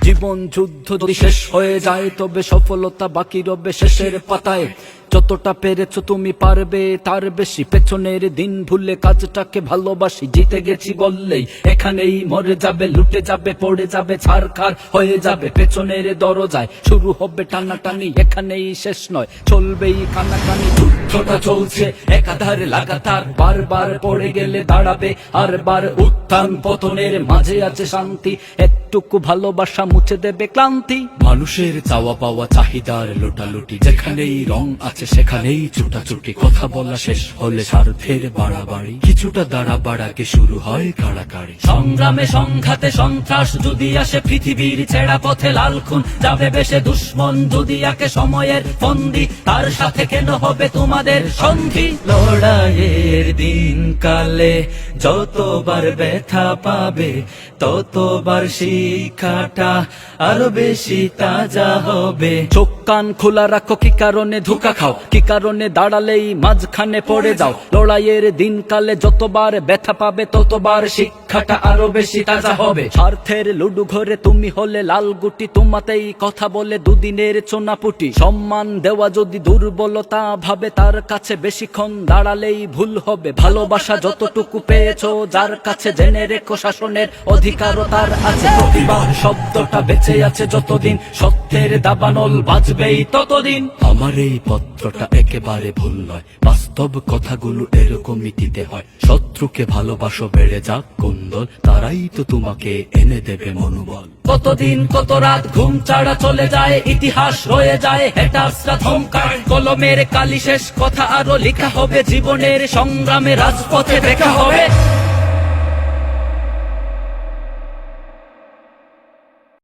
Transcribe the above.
জীবন যুদ্ধ যদি শেষ হয়ে যায় তবে সফলতা বাকি রবে শেষের পাতায়। যতটা পেরেছো তুমি পারবে তার বেশি, পেছনের দিন ভুলে কাজটাকে ভালোবাসি। জিতে গেছি বললেই এখানেই মরে যাবে, লুটে যাবে, পড়ে যাবে, ছারখার হয়ে যাবে। পেছনের দরজায় শুরু হবে টানাটানি, এখানেই শেষ নয়, চলবেই কানাকানি। যুদ্ধটা চলছে একাধারে লাগাতার, বারবার পড়ে গেলে দাঁড়াবে আর বার। উত্থান পতনের মাঝে আছে শান্তি, একটুকু ভালোবাসা মুছে দেবে ক্লান্তি। মানুষের চাওয়া পাওয়া চাহিদার লোটালুটি, যেখানেই রং আছে সেখানেই ছুটাছুটি। কথা বলা শেষ হলে স্বার্থের বাড়াবাড়ি, কিছুটা দাঁড়াবার আগে শুরু হয় কাড়াকাড়ি। সংগ্রামে সংঘাতে সন্ত্রাস যদি আসে, পৃথিবীর ছেঁড়া পথে লাল খুন যাবে বেশে। দুশ্মন যদি আকে সময়ের ফন্দি, তার সাথে কেন হবে তোমাদের সন্ধি? লড়াইয়ের দিন কালে যতবার ব্যথা পাবে, ততবার শিক্ষাটা আরো বেশি তাজা হবে। চোখ কান খোলা রাখো, কি কারণে ধোঁকা খাও, কি কারণে দাঁড়ালেই মাঝখানে পড়ে যাও। লড়াইয়ের দিন কালে যতবার ব্যথা পাবে, ততবার শিক্ষাটা আরো বেশি তাজা হবে। স্বার্থের লুডু ঘরে তুমি হলে লাল গুটি, তোমাতেই কথা বলে দুদিনের চোনাপুটি। সম্মান দেওয়া যদি দুর্বলতা ভাবে, তার কাছে বেশিক্ষণ দাঁড়ালেই ভুল হবে। ভালোবাসা যতটুকু পেয়েছো যার কাছে, জেনে রেখো শাসনের অধিকারও তার আছে। প্রতিবার শব্দটা বেঁচে আছে যতদিন, সত্যের দাবানল বাজবেই ততদিন। আমার এই পত্রটা একেবারে ভুল নয়, বাস্তব কথাগুলো এরকমই দিতে হয়। শত্রুকে ভালোবাসো, বেড়ে যাক কুন্দল, তারাই তো তোমাকে এনে দেবে মনোবল। কতদিন কত রাত ঘুম ছাড়া চলে যায়, ইতিহাস রয়ে যায় হেটার্সরা ধমকায়। কলমের কালি শেষ কথা আরো লেখা হবে, জীবনের সংগ্রামে রাজপথে দেখা হবে।